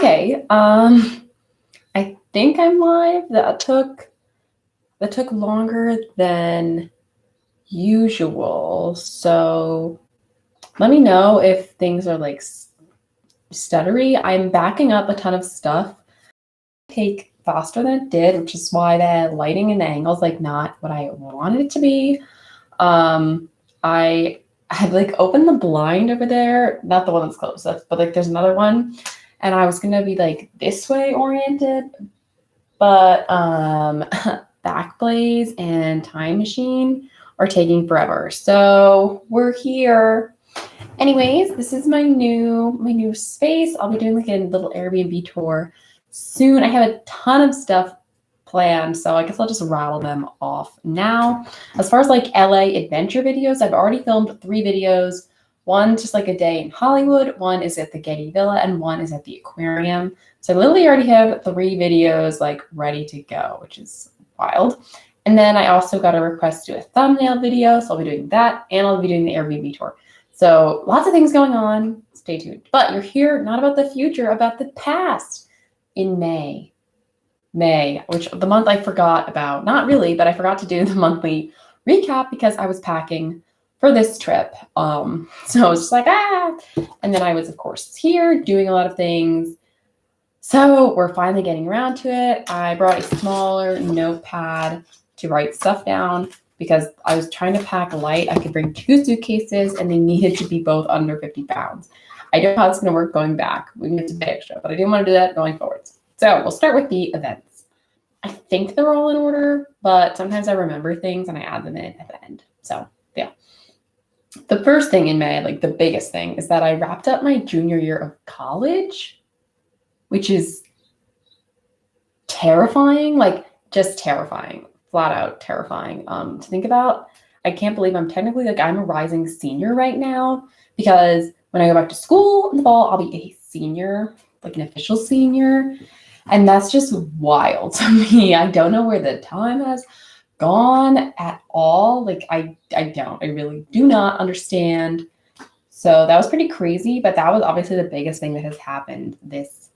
Okay, I think I'm live. That took longer than usual. So let me know if things are like stuttery. I'm backing up a ton of stuff. Take faster than it did, which is why the lighting and the angles like not what I wanted it to be. I had like opened the blind over there, not the one that's closed, but like there's another one, and I was gonna be like this way oriented, but Backblaze and Time Machine are taking forever. So we're here. Anyways, this is my new space. I'll be doing like a little Airbnb tour soon. I have a ton of stuff planned, so I guess I'll just rattle them off now. As far as like LA adventure videos, I've already filmed 3 videos. One's just like a day in Hollywood, one is at the Getty Villa, and one is at the aquarium. So I literally already have 3 videos like ready to go, which is wild. And then I also got a request to do a thumbnail video, so I'll be doing that, and I'll be doing the Airbnb tour. So lots of things going on. Stay tuned. But you're here not about the future, about the past. In May, which the month I forgot about. Not really, but I forgot to do the monthly recap because I was packing for this trip. So I was just like, and then I was, of course, here doing a lot of things. So we're finally getting around to it. I brought a smaller notepad to write stuff down because I was trying to pack light. I could bring 2 suitcases and they needed to be both under 50 pounds. I don't know how it's going to work going back. We need to pay extra, but I didn't want to do that going forwards. So we'll start with the events. I think they're all in order, but sometimes I remember things and I add them in at the end. So yeah. The first thing in May, like the biggest thing, is that I wrapped up my junior year of college, which is terrifying, like just terrifying, flat out terrifying to think about. I can't believe I'm technically like I'm a rising senior right now because when I go back to school in the fall, I'll be a senior, like an official senior. And that's just wild to me. I don't know where the time has gone at all. Like I really do not understand. So that was pretty crazy, but that was obviously the biggest thing that has happened this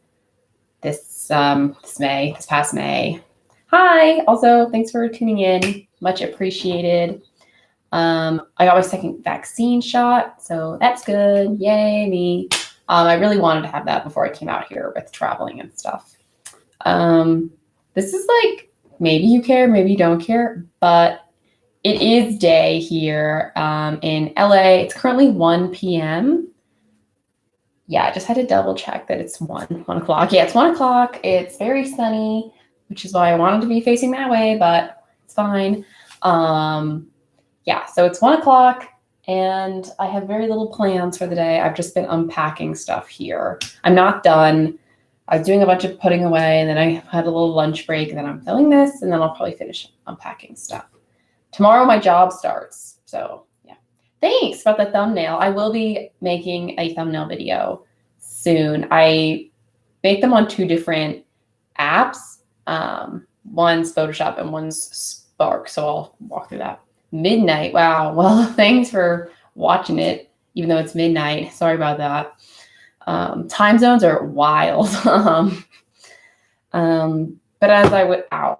past May. Hi, also thanks for tuning in. Much appreciated. I got my second vaccine shot, so that's good. Yay, me. I really wanted to have that before I came out here with traveling and stuff. This is like, maybe you care, maybe you don't care, but it is day here in LA. It's currently 1 p.m. Yeah, I just had to double check that it's 1 o'clock. Yeah, it's 1 o'clock. It's very sunny, which is why I wanted to be facing that way, but it's fine. Yeah, so it's 1 o'clock and I have very little plans for the day. I've just been unpacking stuff here. I'm not done. I was doing a bunch of putting away and then I had a little lunch break and then I'm filming this and then I'll probably finish unpacking stuff. Tomorrow my job starts. So yeah, thanks about the thumbnail. I will be making a thumbnail video soon. I make them on 2 different apps. One's Photoshop and one's Spark. So I'll walk through that. Midnight. Wow. Well, thanks for watching it, even though it's midnight. Sorry about that. Time zones are wild. But as I would, I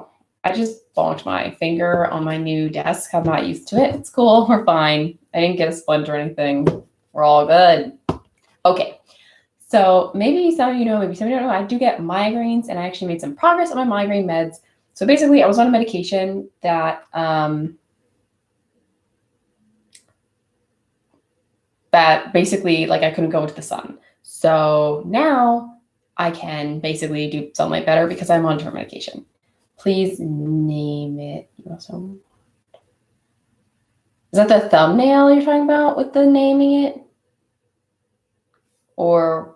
just bonked my finger on my new desk. I'm not used to it. It's cool. We're fine. I didn't get a splinter or anything. We're all good. Okay. So maybe some of you know, maybe some of you don't know, I do get migraines and I actually made some progress on my migraine meds. So basically I was on a medication that, basically like I couldn't go into the sun. So now I can basically do sunlight better because I'm on different medication. Please name it. Is that the thumbnail you're talking about with the naming it? Or,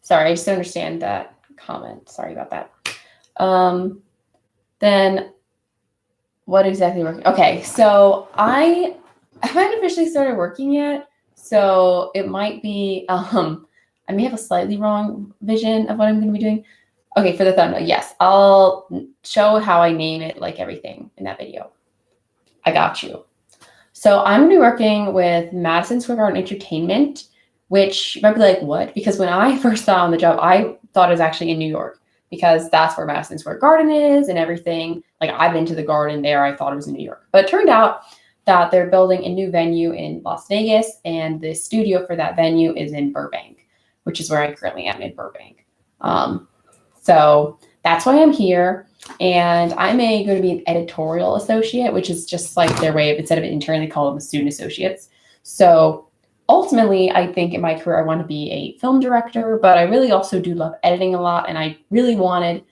sorry, I just don't understand that comment. Sorry about that. Then what exactly working? Okay, so I haven't officially started working yet. So it might be, I may have a slightly wrong vision of what I'm going to be doing. Okay, for the thumbnail, yes, I'll show how I name it, like everything in that video. I got you. So I'm going to be working with Madison Square Garden Entertainment. which you might be like, what? Because when I first saw on the job, I thought it was actually in New York because that's where Madison Square Garden is and everything. Like I've been to the garden there. I thought it was in New York, but it turned out that they're building a new venue in Las Vegas, and the studio for that venue is in Burbank, which is where I currently am, in Burbank. So that's why I'm here. And I'm going to be an editorial associate, which is just like their way of, instead of an intern, they call them student associates. So ultimately, I think in my career, I want to be a film director, but I really also do love editing a lot. And I really wanted,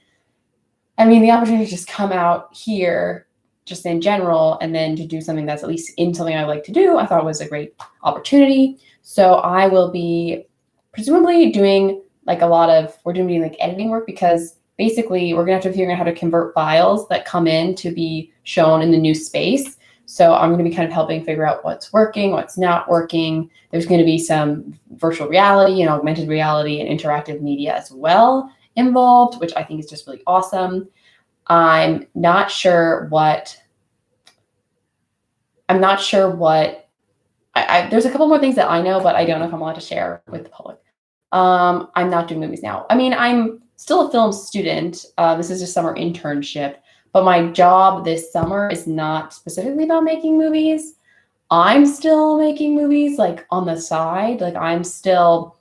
the opportunity to just come out here just in general, and then to do something that's at least in something I like to do, I thought was a great opportunity. So I will be presumably doing like we're doing like editing work, because basically we're gonna have to figure out how to convert files that come in to be shown in the new space. So I'm gonna be kind of helping figure out what's working, what's not working. There's gonna be some virtual reality and augmented reality and interactive media as well involved, which I think is just really awesome. I'm not sure what, there's a couple more things that I know, but I don't know if I'm allowed to share with the public. I'm not doing movies now. I'm still a film student. This is a summer internship, but my job this summer is not specifically about making movies. I'm still making movies like on the side. Like I'm still,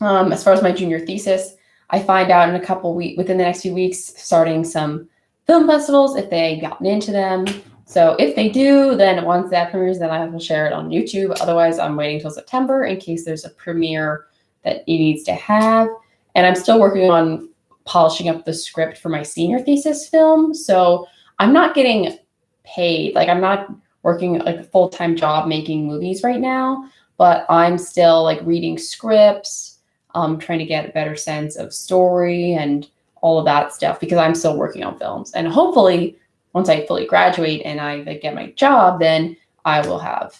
as far as my junior thesis, I find out in a couple weeks, within the next few weeks, starting some film festivals if they've gotten into them. So if they do, then once that premieres, then I will share it on YouTube. Otherwise, I'm waiting till September in case there's a premiere that it needs to have. And I'm still working on polishing up the script for my senior thesis film. So I'm not getting paid. Like I'm not working like a full-time job making movies right now, but I'm still like reading scripts, trying to get a better sense of story and all of that stuff, because I'm still working on films. And hopefully once I fully graduate and I get my job, then I will have,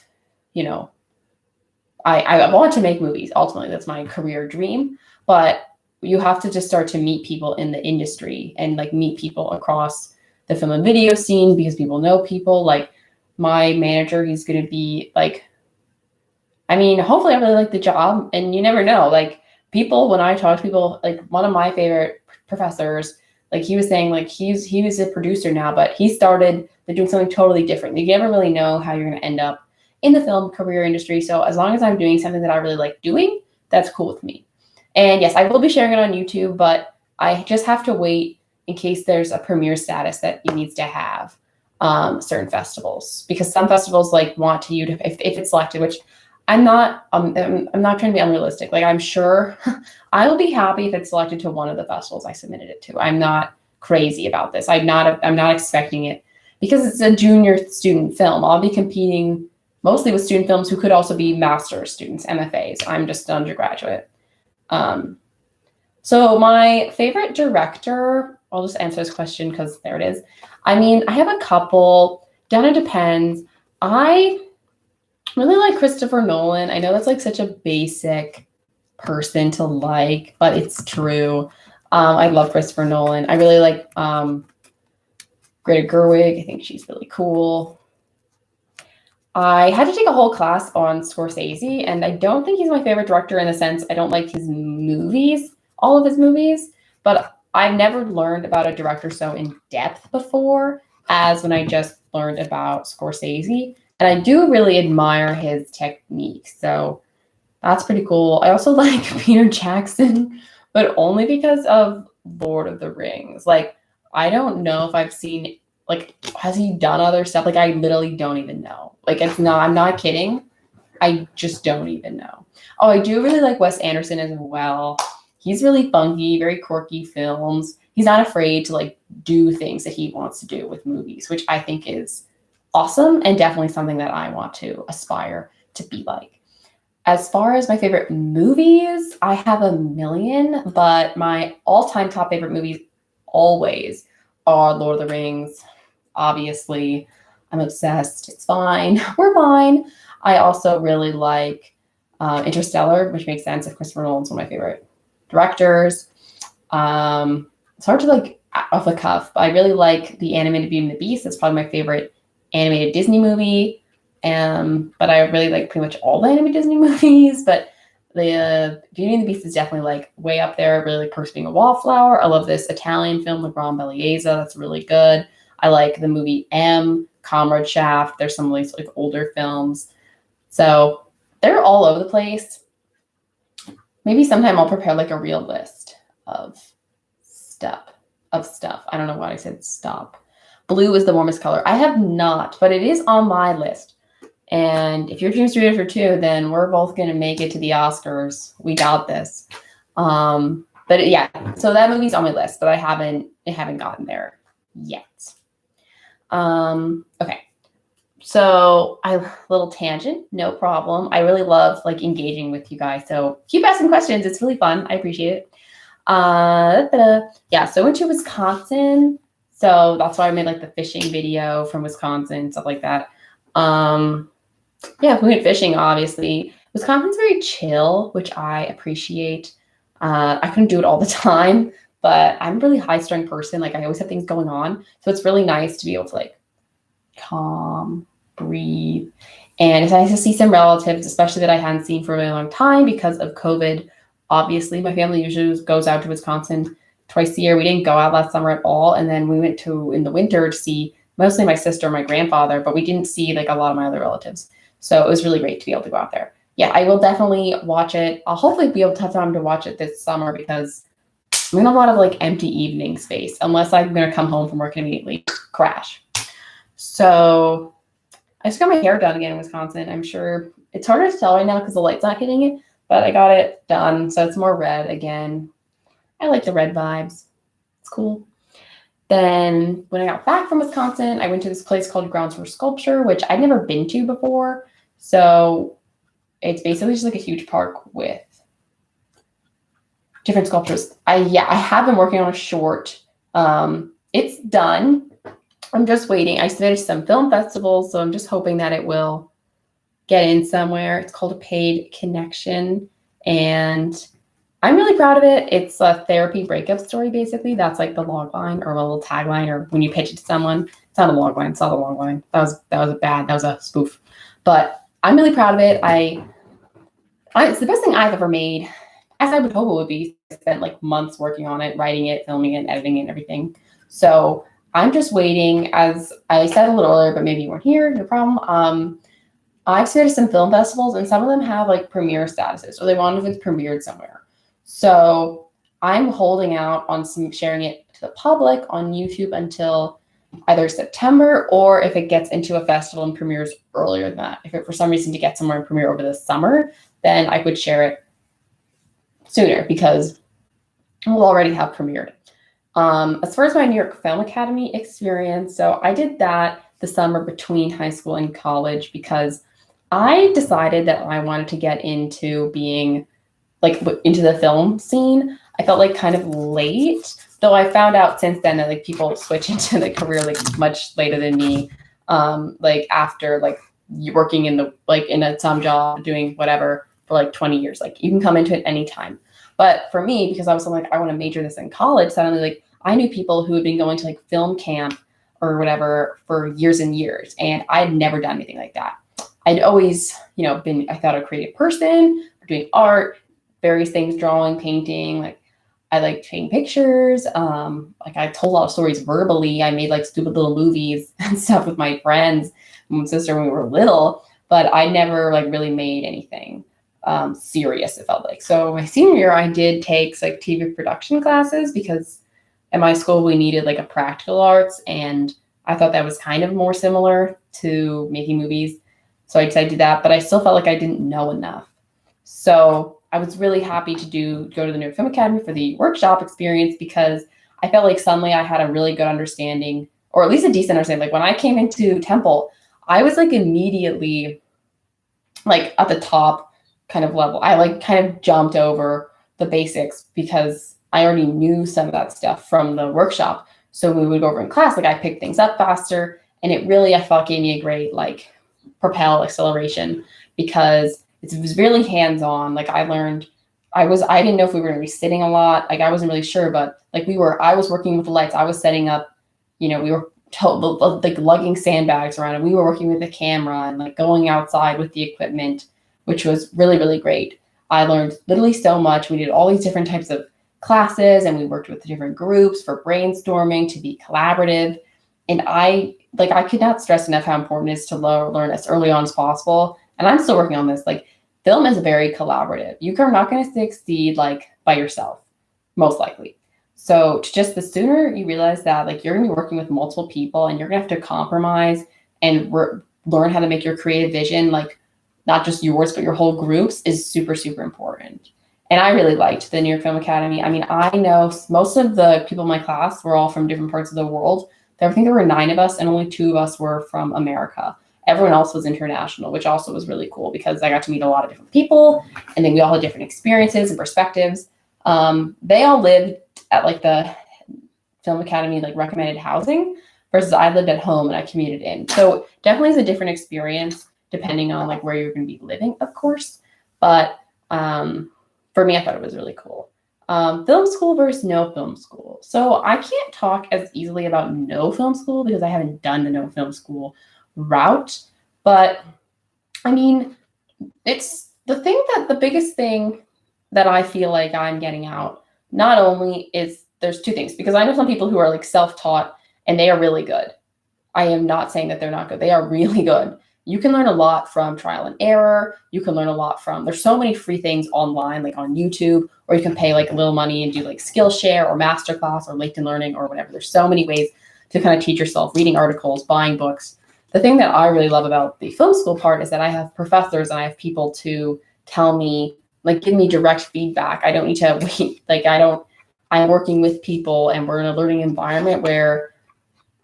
I want to make movies. Ultimately, that's my career dream. But you have to just start to meet people in the industry and like meet people across the film and video scene, because people know people. Like my manager, he's going to be like, hopefully I really like the job, and you never know. Like people, when I talk to people, like one of my favorite professors, like he was saying, like he was a producer now, but he started doing something totally different. You never really know how you're going to end up in the film career industry. So as long as I'm doing something that I really like doing, that's cool with me. And yes, I will be sharing it on YouTube, but I just have to wait in case there's a premiere status that it needs to have certain festivals, because some festivals like want you to, if it's selected, which I'm not trying to be unrealistic. Like I'm sure I will be happy if it's selected to one of the festivals I submitted it to. I'm not crazy about this. I'm not expecting it, because it's a junior student film. I'll be competing mostly with student films who could also be master's students, MFAs. I'm just an undergraduate. So my favorite director, I'll just answer this question because there it is. I have a couple. It depends. I really like Christopher Nolan. I know that's like such a basic person to like, but it's true. I love Christopher Nolan. I really like Greta Gerwig. I think she's really cool. I had to take a whole class on Scorsese, and I don't think he's my favorite director in the sense I don't like his movies, all of his movies, but I've never learned about a director so in depth before as when I just learned about Scorsese. And I do really admire his technique. So that's pretty cool. I also like Peter Jackson, but only because of Lord of the Rings. Like, I don't know if I've seen, like, has he done other stuff? Like, I literally don't even know. Like, I'm not kidding. I just don't even know. Oh, I do really like Wes Anderson as well. He's really funky, very quirky films. He's not afraid to like do things that he wants to do with movies, which I think is awesome and definitely something that I want to aspire to be like. As far as my favorite movies, I have a million, but my all-time top favorite movies always are Lord of the Rings. Obviously, I'm obsessed. It's fine. We're fine. I also really like Interstellar, which makes sense if Christopher Nolan's one of my favorite directors. It's hard to like off the cuff, but I really like the animated Beauty and the Beast. That's probably my favorite animated Disney movie. But I really like pretty much all the animated Disney movies. But The Beauty and the Beast is definitely like way up there. I really like Perks Being a Wallflower. I love this Italian film with Ron Bellaiza. That's really good. I like the movie M, Comrade Shaft. There's some like older films. So they're all over the place. Maybe sometime I'll prepare like a real list of stuff. I don't know why I said stop. Blue is the warmest color. I have not, but it is on my list. And if your dream's rated for 2, then we're both going to make it to the Oscars. We got this. But yeah, so that movie's on my list, but I haven't gotten there yet. Okay. So little tangent, no problem. I really love like engaging with you guys. So keep asking questions. It's really fun. I appreciate it. Yeah, so I went to Wisconsin. So that's why I made like the fishing video from Wisconsin, stuff like that. Yeah, we went fishing, obviously. Wisconsin's very chill, which I appreciate. I couldn't do it all the time, but I'm a really high-strung person. Like, I always have things going on. So it's really nice to be able to, like, calm, breathe. And it's nice to see some relatives, especially that I hadn't seen for a really long time because of COVID. Obviously, my family usually goes out to Wisconsin twice a year. We didn't go out last summer at all. And then we went in the winter to see mostly my sister and my grandfather, but we didn't see, like, a lot of my other relatives. So it was really great to be able to go out there. Yeah, I will definitely watch it. I'll hopefully be able to have time to watch it this summer because I'm in a lot of like empty evening space unless I'm going to come home from work and immediately crash. So I just got my hair done again in Wisconsin. I'm sure it's harder to tell right now because the light's not hitting it, but I got it done. So it's more red again. I like the red vibes. It's cool. Then when I got back from Wisconsin, I went to this place called Grounds for Sculpture, which I'd never been to before. So it's basically just like a huge park with different sculptures. I have been working on a short. It's done. I'm just waiting. I submitted some film festivals, so I'm just hoping that it will get in somewhere. It's called A Paid Connection, and I'm really proud of it. It's a therapy breakup story, basically. That's like the log line or a little tagline, or when you pitch it to someone. It's not a log line. It's not a log line. That was a spoof. But I'm really proud of it. It's the best thing I've ever made, as I would hope it would be. I spent like months working on it, writing it, filming it, editing it, and everything. So I'm just waiting. As I said a little earlier, but maybe you weren't here, no problem. I've submitted some film festivals, and some of them have like premiere statuses, or they want if it's premiered somewhere. So I'm holding out on sharing it to the public on YouTube until either September, or if it gets into a festival and premieres earlier than that. If it for some reason to get somewhere and premiere over the summer, then I would share it sooner because we'll already have premiered. As far as my New York Film Academy experience, so I did that the summer between high school and college because I decided that I wanted to get into being like into the film scene. I felt like kind of late, though I found out since then that like people switch into the career like much later than me. Like after like you're working in the like in some job doing whatever for like 20 years, like you can come into it anytime. But for me, because I was like, I want to major this in college, suddenly like I knew people who had been going to like film camp or whatever for years and years, and I had never done anything like that. I'd always, I thought a creative person, doing art, various things, drawing, painting, like I like taking pictures. Like I told a lot of stories verbally. I made like stupid little movies and stuff with my friends and my sister when we were little, but I never like really made anything serious, it felt like. So my senior year, I did take like TV production classes because at my school we needed like a practical arts, and I thought that was kind of more similar to making movies. So I decided to do that, but I still felt like I didn't know enough. So I was really happy to go to the New York Film Academy for the workshop experience because I felt like suddenly I had a really good understanding, or at least a decent understanding. Like when I came into Temple, I was like immediately like at the top kind of level. I like kind of jumped over the basics because I already knew some of that stuff from the workshop. So when we would go over in class, like I picked things up faster, and it really, I felt, gave me a great like propel acceleration because it was really hands-on. Like I learned, I didn't know if we were going to be sitting a lot. Like I wasn't really sure, but like I was working with the lights. I was setting up, we were like lugging sandbags around, and we were working with the camera and like going outside with the equipment, which was really, really great. I learned literally so much. We did all these different types of classes, and we worked with different groups for brainstorming to be collaborative. And I could not stress enough how important it is to learn as early on as possible. And I'm still working on this. Like, film is very collaborative. You are not going to succeed like by yourself, most likely. So just the sooner you realize that, like, you're going to be working with multiple people and you're going to have to compromise and learn how to make your creative vision, like not just yours, but your whole group's, is super, super important. And I really liked the New York Film Academy. I mean, I know most of the people in my class were all from different parts of the world. I think there were 9 of us and only 2 of us were from America. Everyone else was international, which also was really cool because I got to meet a lot of different people, and then we all had different experiences and perspectives. They all lived at like the Film Academy, like recommended housing, versus I lived at home and I commuted in. So definitely is a different experience depending on like where you're going to be living, of course. But for me, I thought it was really cool. Film school versus no film school. So I can't talk as easily about no film school because I haven't done the no film school route. But I mean, it's the biggest thing that I feel like I'm getting out, not only is there's 2 things, because I know some people who are like self-taught and they are really good. I am not saying that they're not good. They are really good. You can learn a lot from trial and error. You can learn a lot from, there's so many free things online, like on YouTube, or you can pay like a little money and do like Skillshare or Masterclass or LinkedIn Learning or whatever. There's so many ways to kind of teach yourself, reading articles, buying books. The thing that I really love about the film school part is that I have professors and I have people to tell me, like, give me direct feedback. I don't need to wait. I'm working with people and we're in a learning environment where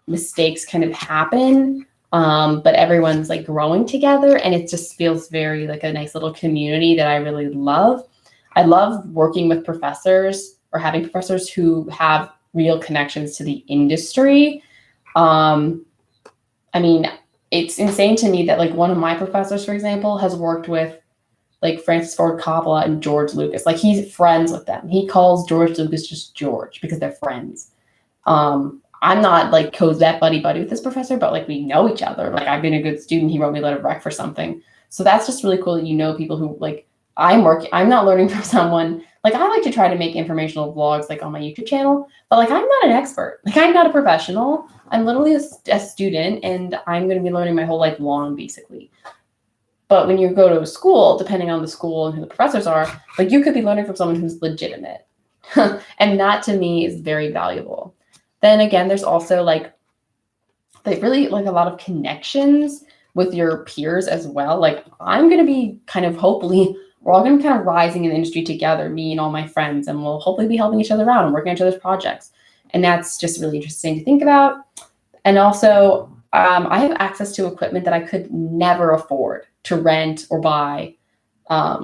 mistakes kind of happen. But everyone's like growing together, and it just feels very like a nice little community that I really love. I love working with professors or having professors who have real connections to the industry. I mean, it's insane to me that like one of my professors, for example, has worked with like Francis Ford Coppola and George Lucas. Like, he's friends with them. He calls George Lucas just George because they're friends. I'm not like Cosette buddy with this professor, but like we know each other. Like, I've been a good student. He wrote me a letter of rec for something. So that's just really cool that you know people who like I'm not learning from someone. Like, I like to try to make informational vlogs like on my YouTube channel, but like I'm not an expert. Like, I'm not a professional. I'm literally a student, and I'm going to be learning my whole life long, basically. But when you go to a school, depending on the school and who the professors are, like you could be learning from someone who's legitimate. And that to me is very valuable. Then again, there's also like really like a lot of connections with your peers as well. Like, I'm going to be kind of, hopefully, we're all going to be kind of rising in the industry together, me and all my friends, and we'll hopefully be helping each other out and working on each other's projects. And that's just really interesting to think about. And also, I have access to equipment that I could never afford to rent or buy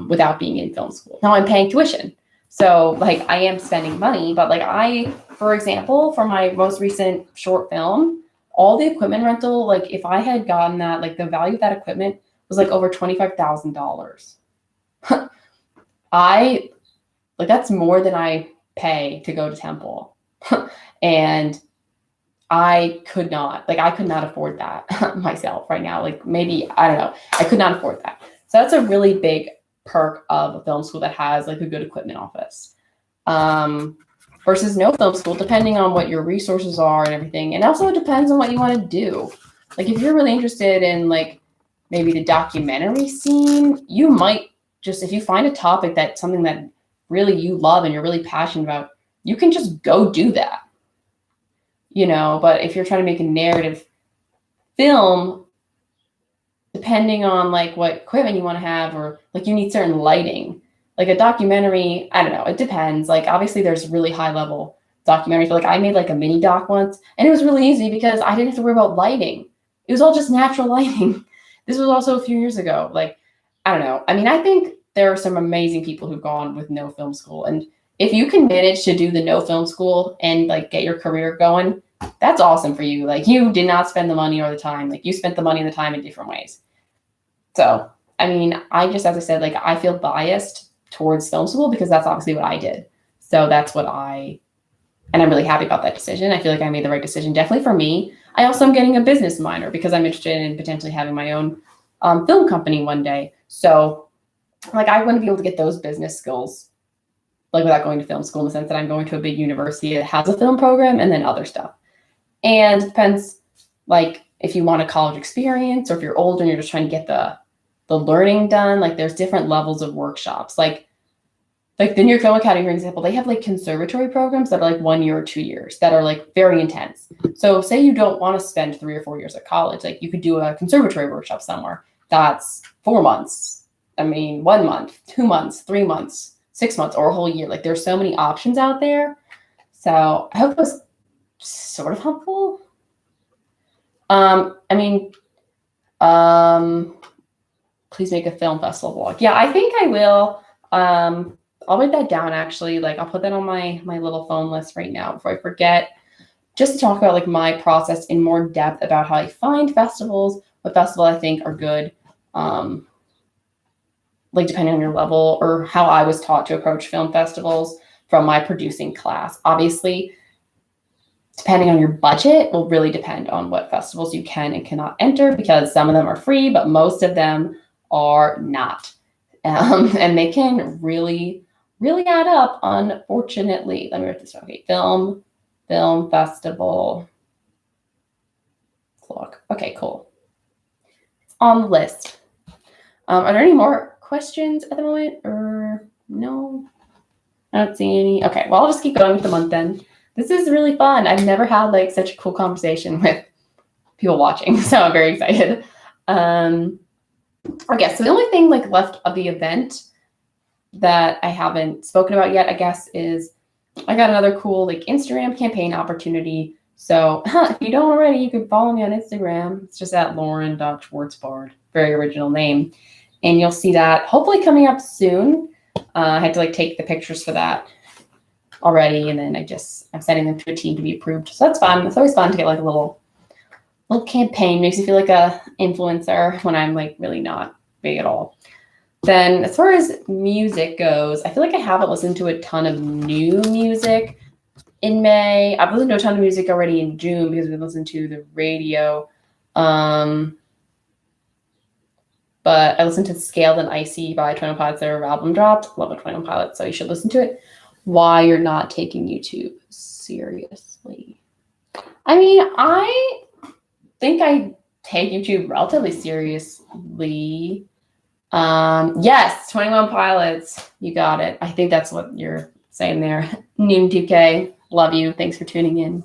without being in film school. Now I'm paying tuition. So like I am spending money, but like for example, for my most recent short film, all the equipment rental, like if I had gotten that, like the value of that equipment was like over $25,000. That's more than I pay to go to Temple. And I could not afford that myself right now. Like, maybe, I don't know. I could not afford that. So that's a really big perk of a film school that has like a good equipment office. Versus no film school, depending on what your resources are and everything. And also it depends on what you want to do. Like, if you're really interested in like maybe the documentary scene, you might just, if you find a topic that's something that really you love and you're really passionate about, you can just go do that. You know, but if you're trying to make a narrative film, depending on like what equipment you want to have, or like you need certain lighting, like a documentary, I don't know, it depends. Like, obviously there's really high level documentaries, but like I made like a mini doc once, and it was really easy because I didn't have to worry about lighting. It was all just natural lighting. This was also a few years ago. Like, I don't know. I mean, I think there are some amazing people who've gone with no film school. And if you can manage to do the no film school and like get your career going, that's awesome for you. Like, you did not spend the money or the time. Like, you spent the money and the time in different ways. So, I mean, as I said, like, I feel biased towards film school because that's obviously what I did. So that's and I'm really happy about that decision. I feel like I made the right decision, definitely for me. I also am getting a business minor because I'm interested in potentially having my own film company one day. So like I wouldn't be able to get those business skills like without going to film school, in the sense that I'm going to a big university that has a film program and then other stuff. And it depends, like if you want a college experience or if you're older and you're just trying to get the learning done, like there's different levels of workshops. Like the New York Film Academy, for example, they have like conservatory programs that are like 1 year or 2 years that are like very intense. So say you don't want to spend 3 or 4 years at college, like you could do a conservatory workshop somewhere. That's 4 months. I mean, 1 month, 2 months, 3 months, 6 months, or a whole year. Like there's so many options out there. So I hope it was sort of helpful. I mean, please make a film festival vlog. Yeah, I think I will. I'll write that down actually. Like I'll put that on my little phone list right now before I forget, just to talk about like my process in more depth about how I find festivals, what festivals I think are good, like depending on your level, or how I was taught to approach film festivals from my producing class. Obviously, depending on your budget will really depend on what festivals you can and cannot enter, because some of them are free, but most of them are not. And they can really add up, unfortunately. Let me write this down. Okay, film festival vlog. Okay, cool. It's on the list. Are there any more questions at the moment, or no? I don't see any. Okay, well, I'll just keep going with the month then. This is really fun. I've never had like such a cool conversation with people watching, so I'm very excited. Okay, so the only thing like left of the event that I haven't spoken about yet, I guess, is I got another cool like Instagram campaign opportunity. So if you don't already, you can follow me on Instagram. It's just at Lauren.Schwartzbard, very original name. And you'll see that hopefully coming up soon. I had to like take the pictures for that already, and then I'm sending them to a team to be approved. So that's fun. It's always fun to get like a little campaign. Makes you feel like a influencer when I'm like really not big at all. Then as far as music goes, I feel like I haven't listened to a ton of new music in May. I've listened to a ton of music already in June because we listened to the radio. But I listened to Scaled and Icy by 21 Pilots. Their album dropped. Love the 21 Pilots, so you should listen to it. Why you're not taking YouTube seriously. I mean, I think I take YouTube relatively seriously. Yes, 21 Pilots. You got it. I think that's what you're saying there. Noon 2K. Love you. Thanks for tuning in.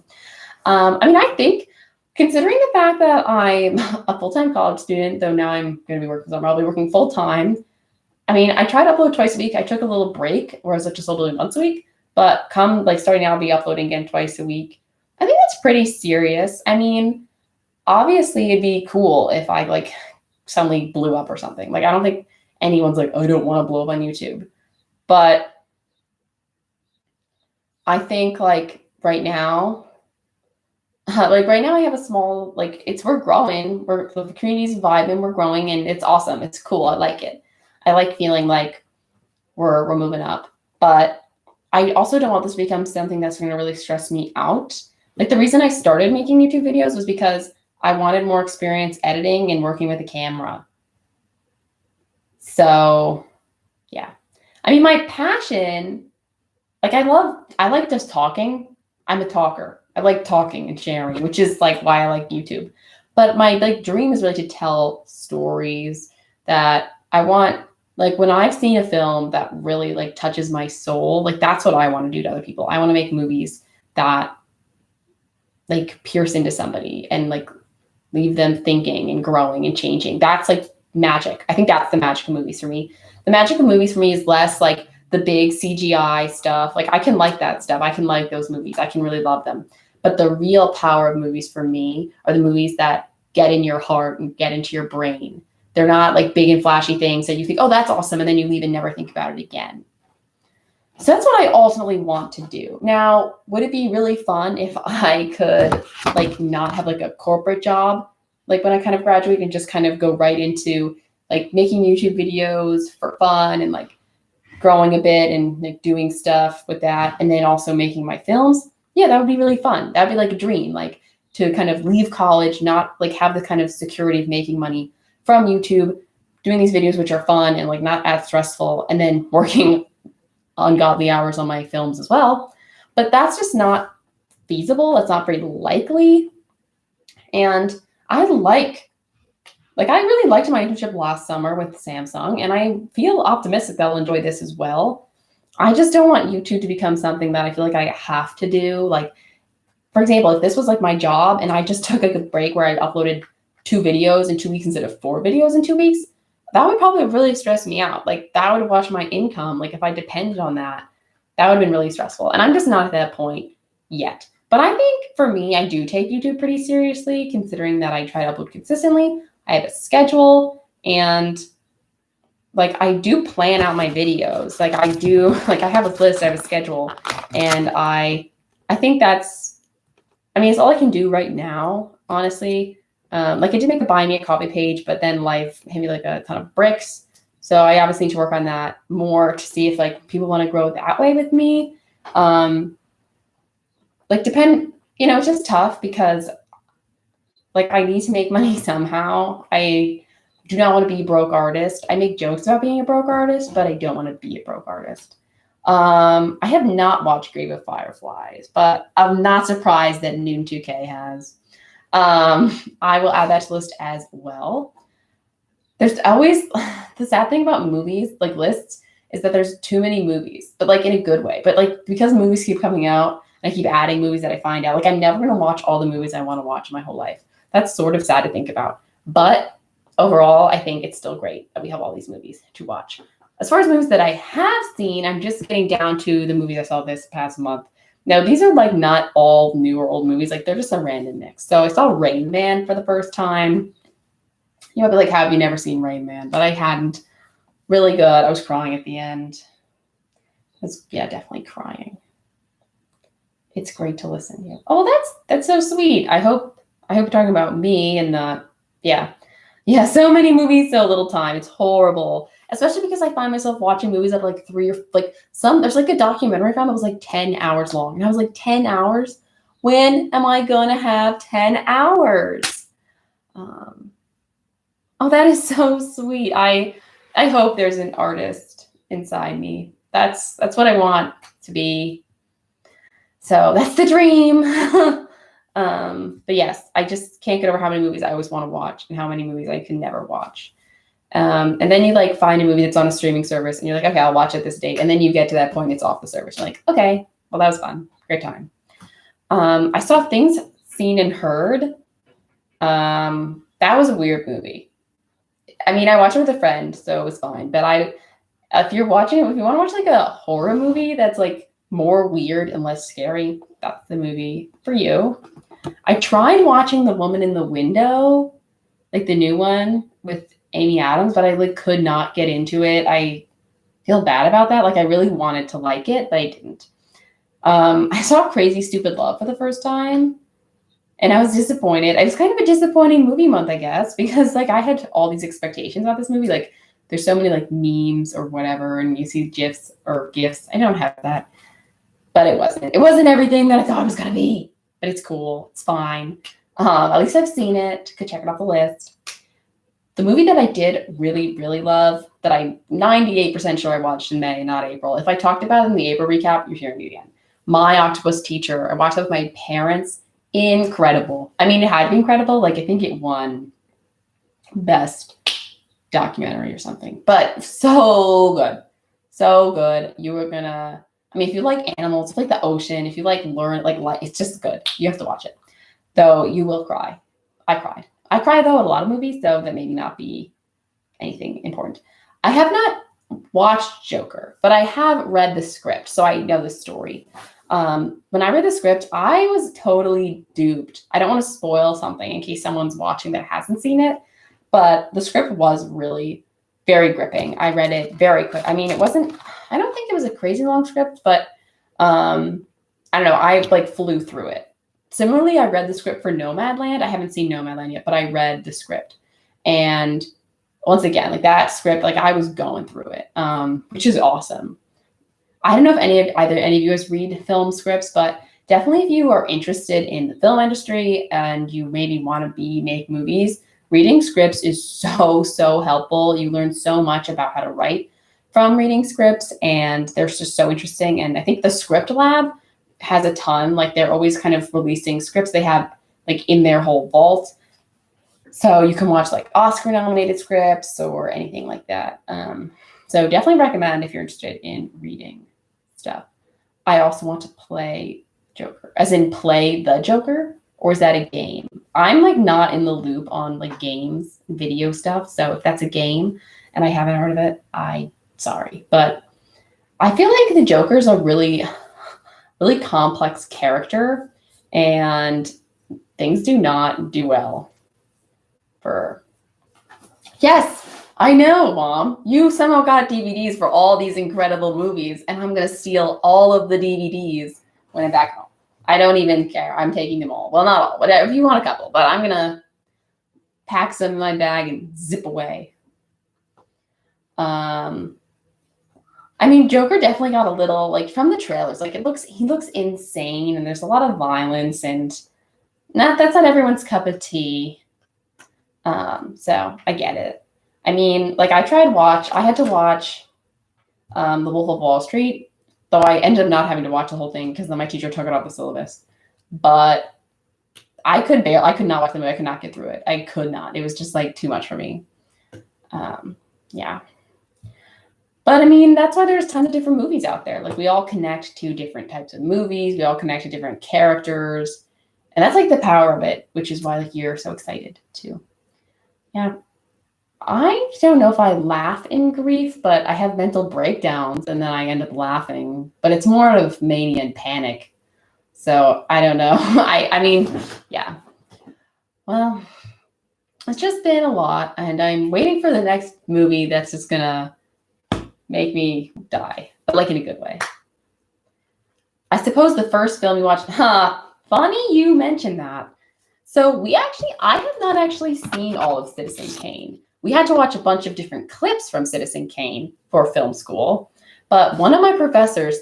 I mean, I think considering the fact that I'm a full-time college student, though now I'm going to be working, so I'm probably working full-time. I mean, I try to upload twice a week. I took a little break, whereas I just uploading once a week. But come like starting now, I'll be uploading again twice a week. I think that's pretty serious. I mean, obviously it'd be cool if I like suddenly blew up or something. Like I don't think anyone's like, I don't want to blow up on YouTube. But I think like right now I have a small, like we're growing. The community's vibing, we're growing, and it's awesome. It's cool. I like it. I like feeling like we're moving up. But I also don't want this to become something that's going to really stress me out. Like the reason I started making YouTube videos was because I wanted more experience editing and working with a camera. So yeah. I mean, my passion, like I like just talking. I'm a talker. I like talking and sharing, which is like why I like YouTube. But my like dream is really to tell stories that I want. Like when I've seen a film that really like touches my soul, like that's what I want to do to other people. I want to make movies that like pierce into somebody and like leave them thinking and growing and changing. That's like magic. I think that's the magic of movies for me. The magic of movies for me is less like the big CGI stuff. Like I can like that stuff. I can like those movies. I can really love them. But the real power of movies for me are the movies that get in your heart and get into your brain. They're not like big and flashy things that you think, oh, that's awesome. And then you leave and never think about it again. So that's what I ultimately want to do. Now, would it be really fun if I could like not have like a corporate job, like when I kind of graduate and just kind of go right into like making YouTube videos for fun and like growing a bit and like doing stuff with that. And then also making my films. Yeah, that would be really fun. That'd be like a dream, like to kind of leave college, not like have the kind of security of making money from YouTube, doing these videos, which are fun and like not as stressful, and then working ungodly hours on my films as well. But that's just not feasible. It's not very likely. And I really liked my internship last summer with Samsung, and I feel optimistic that I'll enjoy this as well. I just don't want YouTube to become something that I feel like I have to do. Like, for example, if this was like my job and I just took like a break where I uploaded 2 videos in 2 weeks instead of 4 videos in 2 weeks, that would probably really stress me out. Like, that would have watched my income. Like, if I depended on that, that would have been really stressful. And I'm just not at that point yet. But I think for me, I do take YouTube pretty seriously, considering that I try to upload consistently. I have a schedule, and like I do plan out my videos. Like I do, like I have a list, I have a schedule, and I think it's all I can do right now, honestly. Like I did make a buy me a coffee page, but then life hit me like a ton of bricks. So I obviously need to work on that more to see if like people want to grow that way with me. It's just tough because like I need to make money somehow. I do not want to be a broke artist. I make jokes about being a broke artist, but I don't want to be a broke artist. I have not watched Grave of Fireflies, but I'm not surprised that Noon 2K has. I will add that to the list as well. There's always the sad thing about movies, like lists, is that there's too many movies, but like in a good way. But like because movies keep coming out and I keep adding movies that I find out, like I'm never going to watch all the movies I want to watch my whole life. That's sort of sad to think about. But overall, I think it's still great that we have all these movies to watch. As far as movies that I have seen, I'm just getting down to the movies I saw this past month. Now, these are like not all new or old movies. Like they're just a random mix. So I saw Rain Man for the first time. You might be like, how have you never seen Rain Man? But I hadn't. Really good. I was crying at the end. Definitely crying. It's great to listen to. Oh, that's so sweet. I hope you're talking about me and not, yeah. So many movies, so little time. It's horrible. Especially because I find myself watching movies that like there's like a documentary I found that was like 10 hours long. And I was like, 10 hours? When am I going to have 10 hours? That is so sweet. I hope there's an artist inside me. That's what I want to be. So that's the dream. But yes, I just can't get over how many movies I always want to watch and how many movies I can never watch. And then you like find a movie that's on a streaming service and you're like, okay, I'll watch it this date. And then you get to that point, it's off the service. You're like, okay, well, that was fun. Great time. I saw Things Seen and Heard. That was a weird movie. I mean, I watched it with a friend, so it was fine. But if you want to watch like a horror movie that's like more weird and less scary, that's the movie for you. I tried watching The Woman in the Window, like the new one with Amy Adams, but I like could not get into it. I feel bad about that. Like I really wanted to like it, but I didn't. I saw Crazy Stupid Love for the first time. And I was disappointed. It was kind of a disappointing movie month, I guess, because like I had all these expectations about this movie. Like there's so many like memes or whatever, and you see GIFs or GIFs. I don't have that, but it wasn't. It wasn't everything that I thought it was gonna be. But it's cool. It's fine. At least I've seen it. Could check it off the list. The movie that I did really, really love, that I'm 98% sure I watched in May, not April. If I talked about it in the April recap, you're hearing it again. My Octopus Teacher. I watched it with my parents. Incredible. I mean, it had to be incredible. Like, I think it won best documentary or something. But so good. So good. You were gonna, I mean, if you like animals, if you like the ocean, if you like it's just good. You have to watch it. Though you will cry. I cried. I cry, though, at a lot of movies, so that maybe not be anything important. I have not watched Joker, but I have read the script, so I know the story. When I read the script, I was totally duped. I don't want to spoil something in case someone's watching that hasn't seen it, but the script was really very gripping. I read it very quick. I mean, I don't think it was a crazy long script, but I don't know. I like flew through it. Similarly, I read the script for Nomadland. I haven't seen Nomadland yet, but I read the script. And once again, like that script, like I was going through it, which is awesome. I don't know if either any of you guys read film scripts, but definitely if you are interested in the film industry and you maybe want to make movies, reading scripts is so helpful. You learn so much about how to write from reading scripts, and they're just so interesting. And I think the script lab has a ton. Like they're always kind of releasing scripts they have like in their whole vault. So you can watch like Oscar nominated scripts or anything like that. So definitely recommend if you're interested in reading stuff. I also want to play Joker, as in play the Joker, or is that a game? I'm like not in the loop on like games, video stuff. So if that's a game and I haven't heard of it, sorry. But I feel like the Joker's a really complex character, and things do not do well for. Yes, I know, Mom. You somehow got DVDs for all these incredible movies, and I'm going to steal all of the DVDs when I'm back home. I don't even care. I'm taking them all. Well, not all. Whatever. If you want a couple, but I'm going to pack some in my bag and zip away. I mean, Joker definitely got a little, like, from the trailers, like, he looks insane, and there's a lot of violence, and that's not everyone's cup of tea. So I get it. I mean, like, I had to watch The Wolf of Wall Street, though I ended up not having to watch the whole thing because then my teacher took it off the syllabus. But I could not watch the movie. I could not get through it. I could not. It was just, like, too much for me. Yeah. But I mean, that's why there's tons of different movies out there. Like we all connect to different types of movies. We all connect to different characters. And that's like the power of it, which is why like you're so excited too. Yeah. I don't know if I laugh in grief, but I have mental breakdowns and then I end up laughing. But it's more of mania and panic. So I don't know. I mean, yeah. Well, it's just been a lot. And I'm waiting for the next movie that's just going to make me die, but like in a good way. I suppose the first film we watched, funny you mentioned that. So I have not actually seen all of Citizen Kane. We had to watch a bunch of different clips from Citizen Kane for film school, but one of my old professors,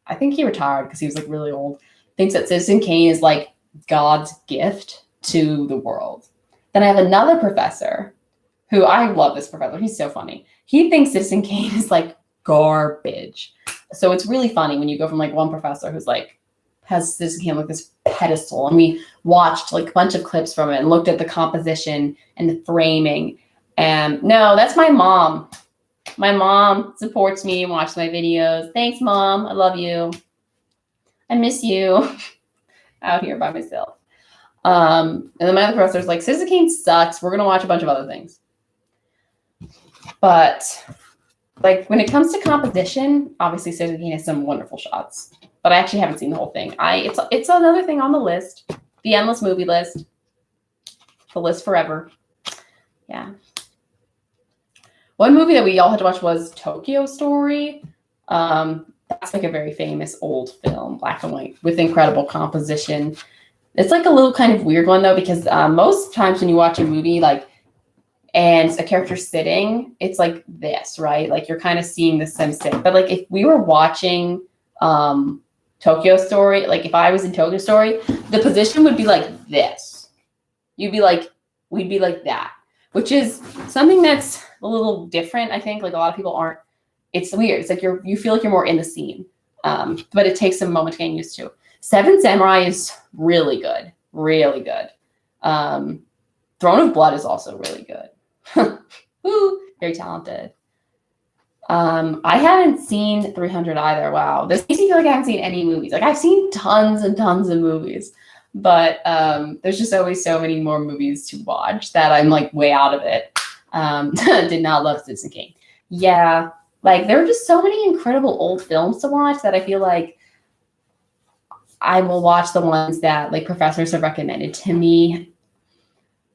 I think he retired because he was like really old, thinks that Citizen Kane is like God's gift to the world. Then I have another professor who I love this professor. He's so funny. He thinks Citizen Kane is like garbage. So it's really funny when you go from like one professor who's like has Citizen Kane like this pedestal, and we watched like a bunch of clips from it and looked at the composition and the framing. And no, that's my mom. My mom supports me and watches my videos. Thanks, Mom. I love you. I miss you out here by myself. And then my other professor's like, Citizen Kane sucks. We're gonna watch a bunch of other things. But like when it comes to composition, obviously Citizen Kane has some wonderful shots. But I actually haven't seen the whole thing. It's another thing on the list, the endless movie list, the list forever. Yeah. One movie that we all had to watch was Tokyo Story. That's like a very famous old film, black and white, with incredible composition. It's like a little kind of weird one though, because most times when you watch a movie, like, and a character sitting, it's like this, right? Like you're kind of seeing the sim sit. But like if we were watching Tokyo Story, like if I was in Tokyo Story, the position would be like this. We'd be like that, which is something that's a little different. I think like a lot of people aren't. It's weird. It's like you feel like you're more in the scene, but it takes some moment getting used to. Seven Samurai is really good, really good. Throne of Blood is also really good. Woo, very talented. I haven't seen 300 either. Wow, this makes me feel like I haven't seen any movies. Like I've seen tons and tons of movies, but there's just always so many more movies to watch that I'm like way out of it. Did not love Citizen Kane. Yeah, like there are just so many incredible old films to watch that I feel like I will watch the ones that like professors have recommended to me.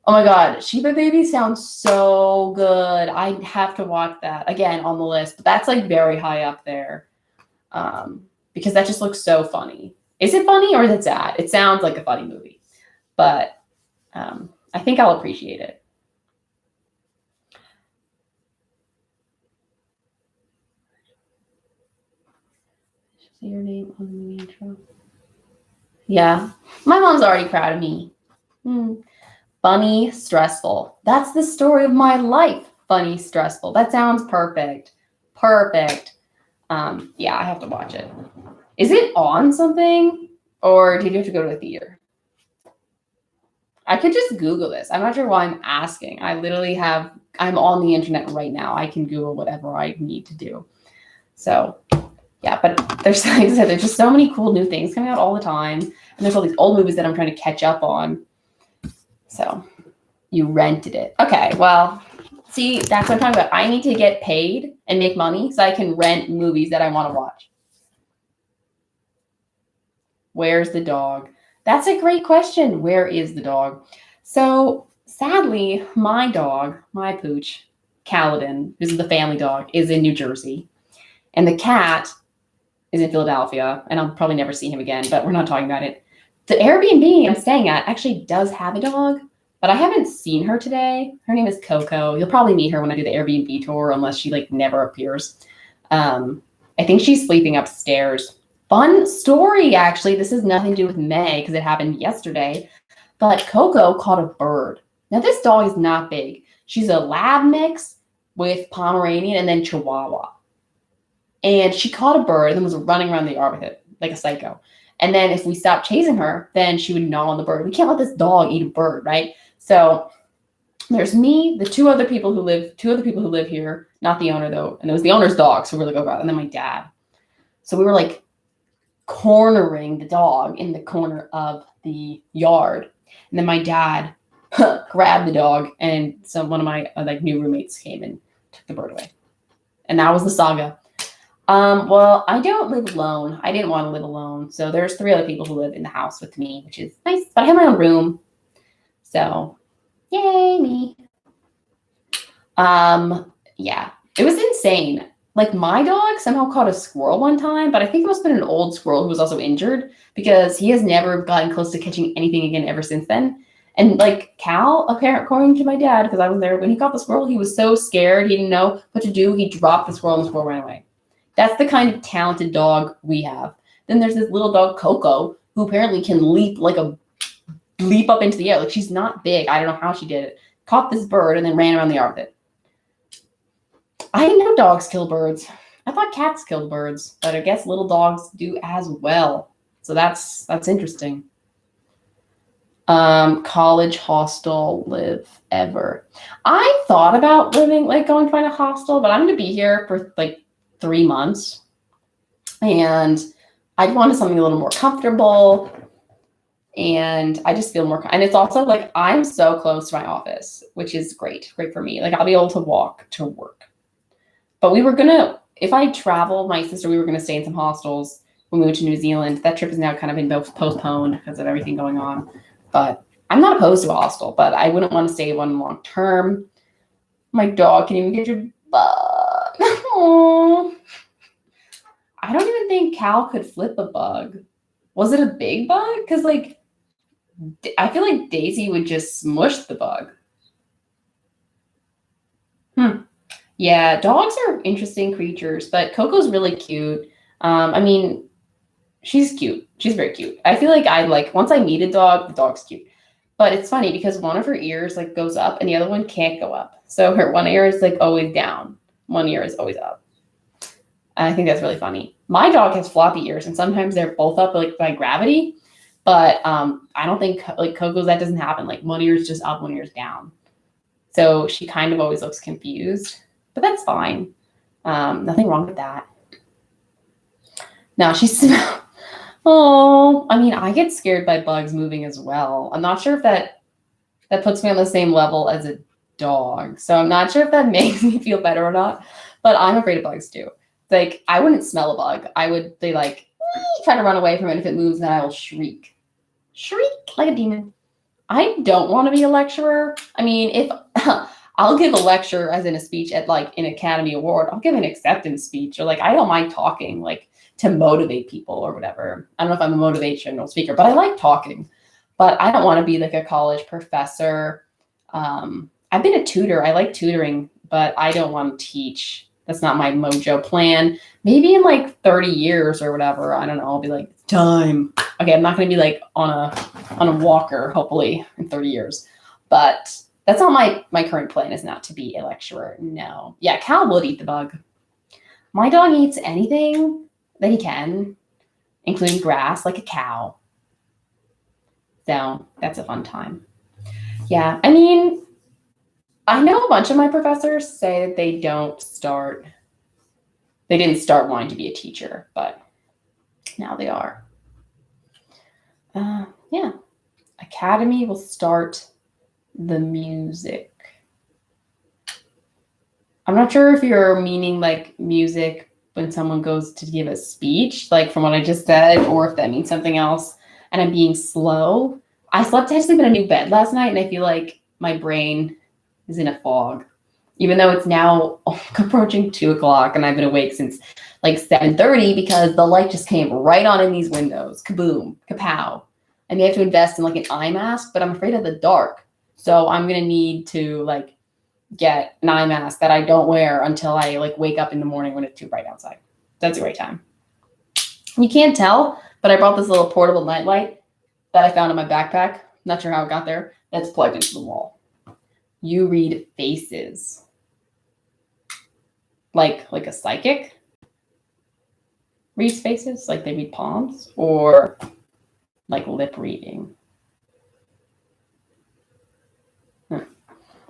Oh my God, Shiba Baby sounds so good. I have to watch that again on the list. But that's like very high up there because that just looks so funny. Is it funny or is it sad? It sounds like a funny movie, but I think I'll appreciate it. See your name on the intro. Yeah, my mom's already proud of me. Funny, stressful. That's the story of my life. Funny, stressful. That sounds perfect. Perfect. Yeah, I have to watch it. Is it on something, or did you have to go to the theater? I could just Google this. I'm not sure why I'm asking. I'm on the internet right now. I can Google whatever I need to do. So yeah, but there's, like I said, there's just so many cool new things coming out all the time. And there's all these old movies that I'm trying to catch up on. So you rented it. Okay, well, see, that's what I'm talking about. I need to get paid and make money so I can rent movies that I want to watch. Where's the dog? That's a great question. Where is the dog? So sadly, my dog, my pooch, Kaladin, who's the family dog, is in New Jersey. And the cat is in Philadelphia. And I'll probably never see him again, but we're not talking about it. The Airbnb I'm staying at actually does have a dog, but I haven't seen her today. Her name is Coco. You'll probably meet her when I do the Airbnb tour, unless she like never appears. I think she's sleeping upstairs. Fun story, actually. This has nothing to do with May because it happened yesterday. But Coco caught a bird. Now, this dog is not big. She's a lab mix with Pomeranian and then Chihuahua. And she caught a bird and was running around the yard with it like a psycho. And then if we stopped chasing her, then she would gnaw on the bird. We can't let this dog eat a bird, right? So there's me, the two other people who live here, not the owner though. And it was the owner's dog, so we're like, oh God, and then my dad. So we were like cornering the dog in the corner of the yard. And then my dad grabbed the dog, and one of my like new roommates came and took the bird away. And that was the saga. Well, I don't live alone. I didn't want to live alone. So there's 3 other people who live in the house with me, which is nice. But I have my own room. So yay, me. Yeah, it was insane. Like my dog somehow caught a squirrel one time, but I think it must have been an old squirrel who was also injured because he has never gotten close to catching anything again ever since then. And like Cal, apparently, according to my dad, because I was there, when he caught the squirrel, he was so scared. He didn't know what to do. He dropped the squirrel and the squirrel ran away. That's the kind of talented dog we have. Then there's this little dog, Coco, who apparently can leap up into the air. Like she's not big. I don't know how she did it. Caught this bird and then ran around the yard with it. I didn't know dogs kill birds. I thought cats killed birds, but I guess little dogs do as well. So that's interesting. College hostel, live ever. I thought about living, like going to find a hostel, but I'm going to be here for like 3 months. And I wanted something a little more comfortable. And I just feel more, and it's also like, I'm so close to my office, which is great for me. Like I'll be able to walk to work. But we were if I travel, my sister, we were gonna stay in some hostels when we went to New Zealand. That trip is now kind of been postponed because of everything going on. But I'm not opposed to a hostel, but I wouldn't want to stay one long term. My dog can even get your bug. Aww. I don't even think Cal could flip a bug. Was it a big bug? Because like, I feel like Daisy would just smush the bug. Yeah, dogs are interesting creatures, but Coco's really cute. I mean, she's cute. She's very cute. I feel like once I meet a dog, the dog's cute. But it's funny because one of her ears like goes up and the other one can't go up. So her one ear is like always down. One ear is always up. And I think that's really funny. My dog has floppy ears and sometimes they're both up like by gravity. But I don't think like Coco's that doesn't happen. Like one ear is just up, one ear is down. So she kind of always looks confused. But that's fine. Nothing wrong with that. Now she's oh, I mean, I get scared by bugs moving as well. I'm not sure if that puts me on the same level as a dog. So I'm not sure if that makes me feel better or not. But I'm afraid of bugs too. Like I wouldn't smell a bug. I would try to run away from it if it moves, then I will shriek. Shriek like a demon. I don't want to be a lecturer. I mean, if I'll give a lecture as in a speech at like an Academy Award, I'll give an acceptance speech or like I don't mind talking like to motivate people or whatever. I don't know if I'm a motivational speaker, but I like talking. But I don't want to be like a college professor. I've been a tutor. I like tutoring, but I don't want to teach. That's not my mojo plan. Maybe in like 30 years or whatever. I don't know. I'll be like, time. Okay, I'm not going to be like on a walker, hopefully, in 30 years. But that's not my current plan, is not to be a lecturer. No. Yeah, Cal would eat the bug. My dog eats anything that he can, including grass, like a cow. So that's a fun time. Yeah, I mean, I know a bunch of my professors say that they didn't start wanting to be a teacher, but now they are. Yeah, Academy will start the music. I'm not sure if you're meaning like music when someone goes to give a speech, like from what I just said, or if that means something else. And I'm being slow. I had to sleep in a new bed last night, and I feel like my brain is in a fog, even though it's now approaching 2:00 and I've been awake since like 7:30 because the light just came right on in these windows. Kaboom, kapow. I may have to invest in like an eye mask, but I'm afraid of the dark. So I'm going to need to like get an eye mask that I don't wear until I like wake up in the morning when it's too bright outside. That's a great time. You can't tell, but I brought this little portable nightlight that I found in my backpack. Not sure how it got there. That's plugged into the wall. You read faces. Like a psychic reads faces? Like they read palms? Or like lip reading?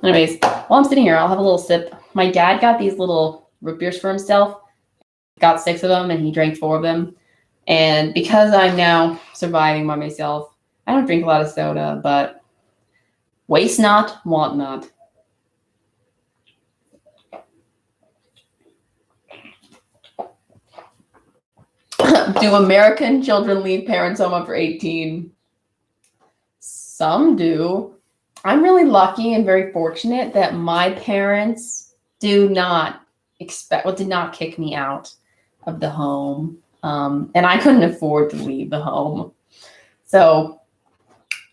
Anyways, while I'm sitting here, I'll have a little sip. My dad got these little root beers for himself. Got 6 of them, and he drank 4 of them. And because I'm now surviving by myself, I don't drink a lot of soda, but waste not, want not. Do American children leave parents home after 18? Some do. I'm really lucky and very fortunate that my parents did not kick me out of the home. And I couldn't afford to leave the home. So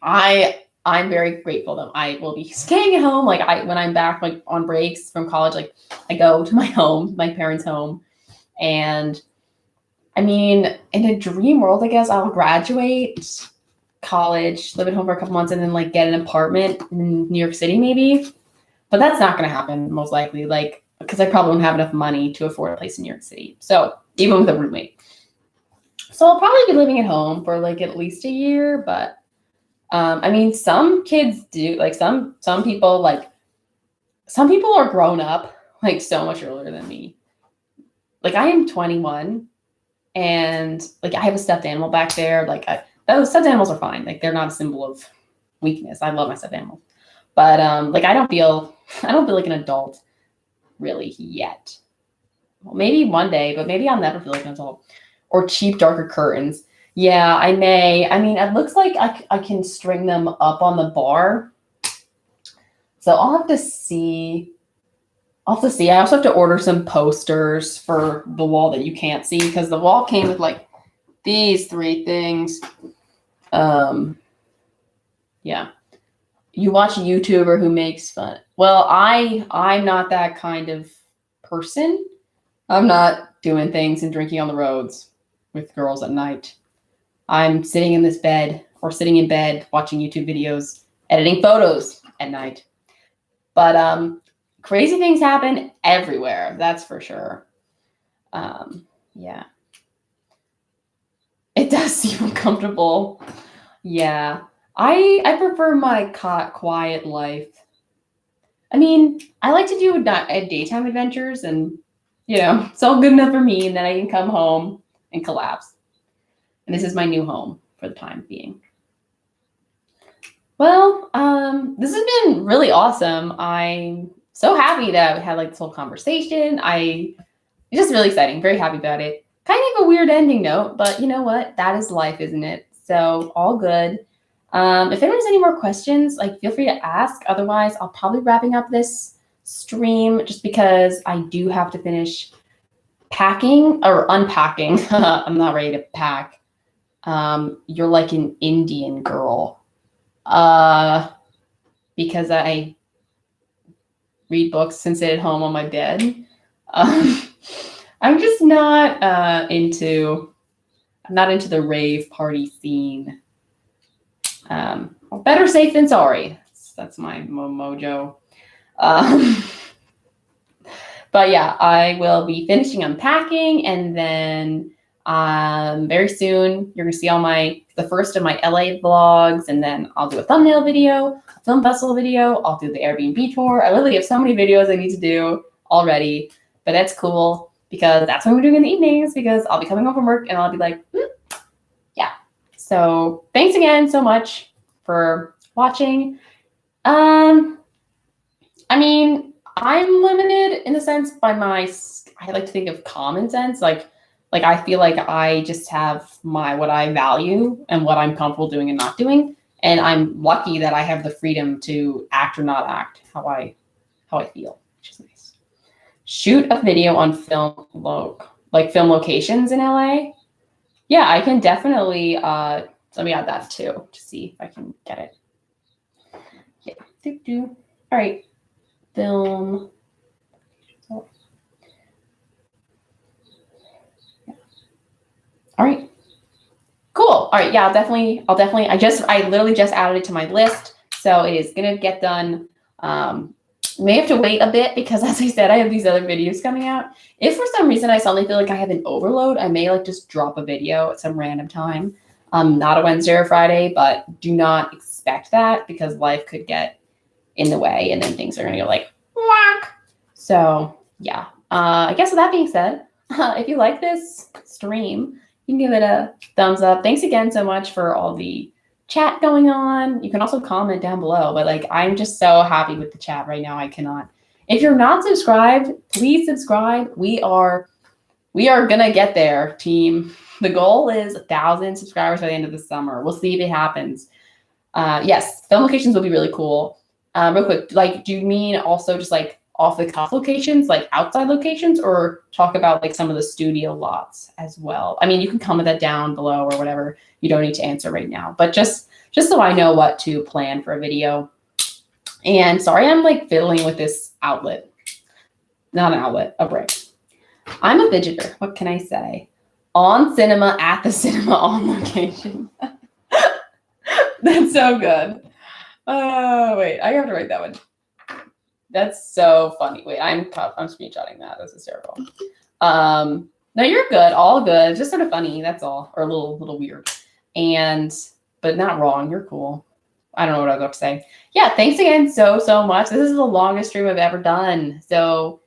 I'm very grateful that I will be staying at home. Like when I'm back like on breaks from college, like I go to my home, my parents' home. And I mean, in a dream world, I guess I'll graduate college, live at home for a couple months, and then like get an apartment in New York City maybe. But that's not going to happen most likely, like because I probably won't have enough money to afford a place in New York City. So even with a roommate. So I'll probably be living at home for like at least a year, but I mean, some kids do, like some people are grown up like so much earlier than me. Like I am 21 and like I have a stuffed animal back there. Like those stuffed animals are fine. Like they're not a symbol of weakness. I love my stuffed animals. But like I don't feel like an adult really yet. Well, maybe one day, but maybe I'll never feel like an adult. Or cheap, darker curtains. Yeah, I may. I mean, it looks like I can string them up on the bar. So I'll have to see. I also have to order some posters for the wall that you can't see because the wall came with like these 3 things. Yeah. You watch a YouTuber who makes fun. Well, I'm not that kind of person. I'm not doing things and drinking on the roads with girls at night. I'm sitting in bed watching YouTube videos, editing photos at night. But crazy things happen everywhere, that's for sure. Yeah. It does seem uncomfortable. Yeah. I prefer my quiet life. I mean, I like to do daytime adventures, and it's all good enough for me, and then I can come home and collapse. And this is my new home for the time being. Well, this has been really awesome. I'm so happy that we had like this whole conversation. It's just really exciting. Very happy about it. Kind of a weird ending note, but you know what? That is life, isn't it? So all good. If anyone has any more questions, like feel free to ask. Otherwise, I'll probably wrapping up this stream just because I do have to finish packing or unpacking. I'm not ready to pack. You're like an Indian girl. Because I read books and sit at home on my bed. I'm just not into the rave party scene. Better safe than sorry. That's my mojo. But yeah, I will be finishing unpacking, and then very soon you're gonna see all the first of my LA vlogs, and then I'll do a thumbnail video, a film festival video. I'll do the Airbnb tour. I literally have so many videos I need to do already, but that's cool because that's what we're doing in the evenings, because I'll be coming home from work and I'll be like, yeah. So thanks again so much for watching. I mean, I'm limited in a sense by I like to think of common sense. Like I feel like I just have what I value and what I'm comfortable doing and not doing. And I'm lucky that I have the freedom to act or not act how I feel, which is nice. Shoot a video on film locations in LA. Yeah, I can definitely let me add that too to see if I can get it. Yeah. All right. Film. All right. Cool. All right. Yeah, I'll definitely. I literally just added it to my list, so it is gonna get done. May have to wait a bit because, as I said, I have these other videos coming out. If for some reason I suddenly feel like I have an overload, I may just drop a video at some random time. Not a Wednesday or Friday, but do not expect that because life could get in the way, and then things are gonna go like whack. So yeah. I guess with that being said, if you like this stream, you can give it a thumbs up. Thanks again so much for all the chat going on. You can also comment down below, but I'm just so happy with the chat right now. I cannot. If you're not subscribed, please subscribe. We are gonna get there, team. The goal is 1,000 subscribers by the end of the summer. We'll see if it happens. Yes, film locations will be really cool. Real quick, do you mean also just off the cuff locations, outside locations, or talk about some of the studio lots as well? I mean, you can comment that down below or whatever. You don't need to answer right now, but just so I know what to plan for a video. And sorry, I'm fiddling with this outlet. Not an outlet, a brick. I'm a fidgeter. What can I say? On cinema, at the cinema, on location. That's so good. Wait, I have to write that one. That's so funny. Wait, I'm screenshotting that. That's hysterical. No, you're good. All good. It's just sort of funny. That's all. Or a little weird. But not wrong. You're cool. I don't know what I was about to say. Yeah, thanks again so much. This is the longest stream I've ever done. So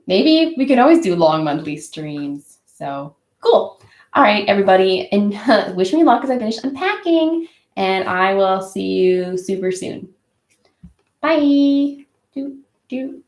maybe we could always do long monthly streams. So cool. All right, everybody. And wish me luck as I finish unpacking. And I will see you super soon. Bye. Do.